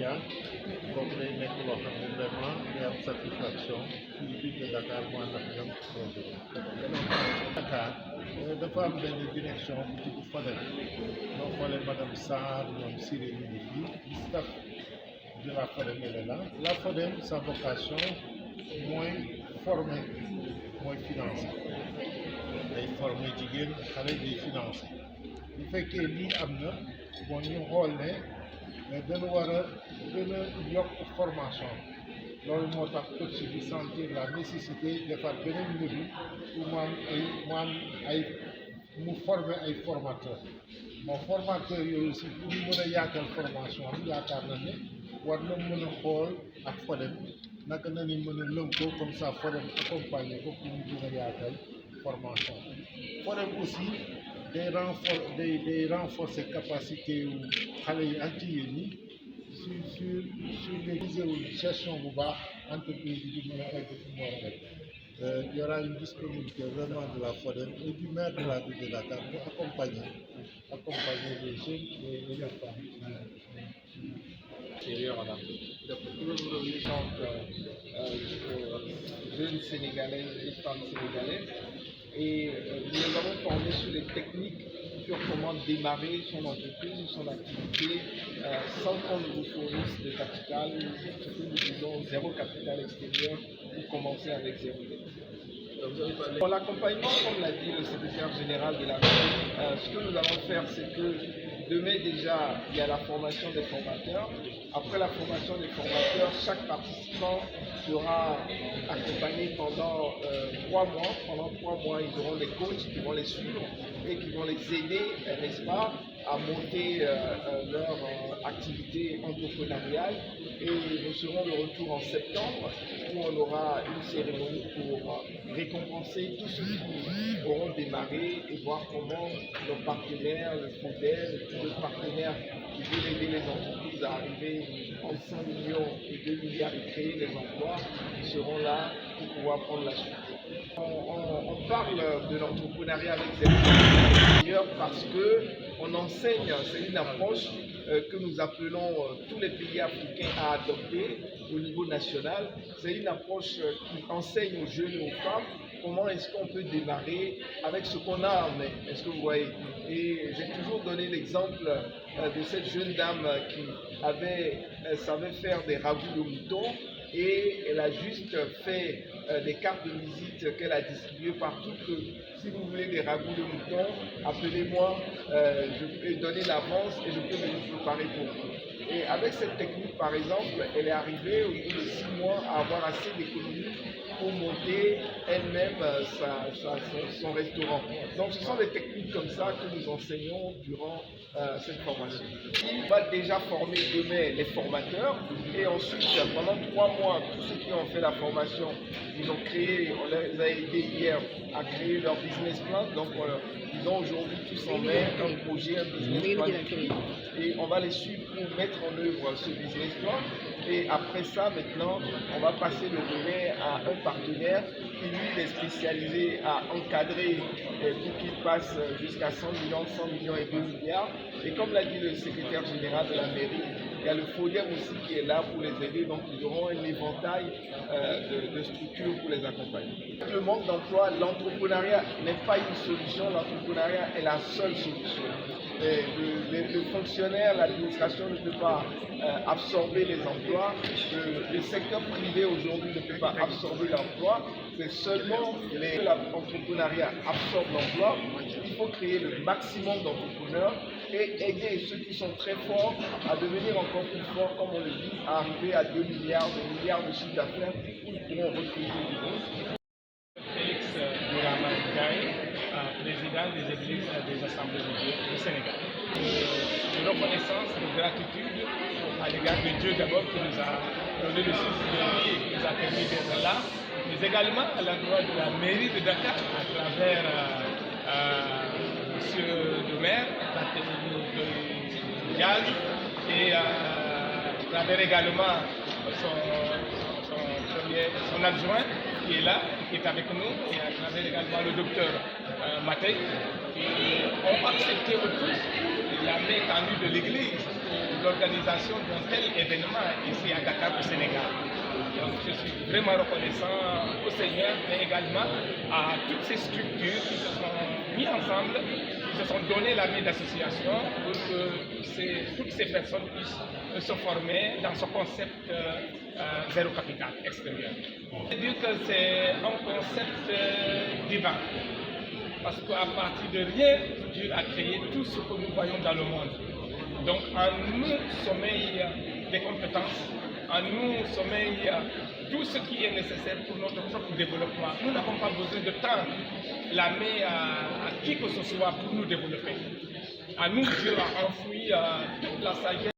Afia comme day nekk loo xam ne vraiment day am satisfaction ci ville de Dakar mu ànd ak ñoom projet Dakar dafa am benn direction bu tudd FODEM ñoo xoolee madame Sarr ñoom Siré ñu ngi fii staff de la FODEM elle est là. La FODEM sa vocation mooy former mooy financer day former jigéen xale day financer bu fekkee lii am na bon ñu xool ne dañu war a gën a yokk formation loolu moo tax coach bi sentir la nécessité defar beneen module pour mu former ay formateurs bon formateurs yooyu aussi pour ñu mën a yaatal formation am yaakaar na ne war na mën a xool ak FODEM naka na ni mën a lënkoo comme ça FODEM accompagner ko pour ñu gën a yaatal formation FODEM aussi day renforcer capacité yu xale yi ak jigéen ñi sur les gestion bu baax entreprise bi di mën a egg fu mu war a egg. Il y aura une disponibilité vraiment de la FODEM et du maire de la ville de Dakar pour accompagner les jeunes et les femmes. En Afrique. Jeunes sénégalaises et femmes sénégalaises. Et nous avons formé sur les techniques sur comment démarrer son entreprise ou son activité sans qu'on vous fournisse de capital, ce que nous disons zéro capital extérieur pour commencer avec zéro. Pour l'accompagnement, comme l'a dit le secrétaire général de la ville, ce que nous allons faire, c'est que demain déjà, il y a la formation des formateurs. Après la formation des formateurs, chaque participant sera accompagné pendant 3 mois. Pendant 3 mois, ils auront des coachs qui vont les suivre et qui vont les aider, n'est-ce pas, à monter leur activité entrepreneuriale. Et nous serons de retour en septembre où on aura une cérémonie pour récompenser tous ceux qui auront démarré et voir comment nos partenaires, le FODEM, tous les partenaires qui veulent aider les entreprises à arriver en 100 millions et 2 milliards et créer des emplois, ils seront là pour pouvoir prendre la suite. On parle de l'entrepreneuriat avec zéro parce qu'on enseigne, c'est une approche que nous appelons tous les pays africains à adopter au niveau national. C'est une approche qui enseigne aux jeunes et aux femmes comment est-ce qu'on peut démarrer avec ce qu'on a en main. Est-ce que vous voyez? Et j'ai toujours donné l'exemple de cette jeune dame qui savait faire des ragoûts de mouton et elle a juste fait des cartes de visite qu'elle a distribuées partout. Que si vous voulez des ragoûts de mouton, appelez-moi, je peux donner l'avance et je peux venir préparer pour vous. Et avec cette technique, par exemple, elle est arrivée au bout de 6 mois à avoir assez d'économies pour monter elle-même son restaurant. Donc ce sont des techniques comme ça que nous enseignons durant cette formation. On va déjà former demain les formateurs et ensuite pendant 3 mois, tous ceux qui ont fait la formation, ils ont créé, on les a aidés hier à créer leur business plan. Donc ils ont aujourd'hui tous en main un projet, un business plan écrit et on va les suivre pour mettre en œuvre ce business plan. Et après ça, maintenant, on va passer le relais à un partenaire qui lui est spécialisé à encadrer pour qu'il passe jusqu'à 100 millions et 2 milliards. Et comme l'a dit le secrétaire général de la mairie, il y a le FODEM aussi qui est là pour les aider, donc ils auront un éventail de structures pour les accompagner. Le manque d'emploi, l'entrepreneuriat n'est pas une solution, l'entrepreneuriat est la seule solution. Le fonctionnaire, l'administration ne peut pas absorber les emplois, le secteur privé aujourd'hui ne peut pas absorber l'emploi, c'est seulement l'entrepreneuriat absorbe l'emploi. Il faut créer le maximum d'entrepreneurs et aider ceux qui sont très forts à devenir encore plus forts, comme on le dit, à arriver à 2 milliards de chiffre d'affaires où ils pourront recruter du monde. Félix Bourama Ndiaye, président des églises des assemblées de Dieu du Sénégal. De reconnaissance, de gratitude à l'égard de Dieu d'abord qui nous a donné le souffle de vie et qui nous a permis d'être là, mais également à l'endroit de la mairie de Dakar à travers monsieur le maire, Barthélémy Diaz, et à travers également son adjoint qui est là, qui est avec nous, et à travers également le docteur Matei, qui ont accepté tous la main tendue de l'Église pour l'organisation d'un tel événement ici à Dakar au Sénégal. Donc je suis vraiment reconnaissant au Seigneur, mais également à toutes ces structures qui se sont mises ensemble, qui se sont donné la vie d'association pour que toutes ces personnes puissent se former dans ce concept zéro capital extérieur. Je veux dire que c'est un concept divin. Parce qu'à partir de rien, Dieu a créé tout ce que nous voyons dans le monde. Donc en nous sommeille des compétences, en nous sommeille tout ce qui est nécessaire pour notre propre développement. Nous n'avons pas besoin de tendre la main à qui que ce soit pour nous développer. À nous, Dieu a enfoui toute la sagesse.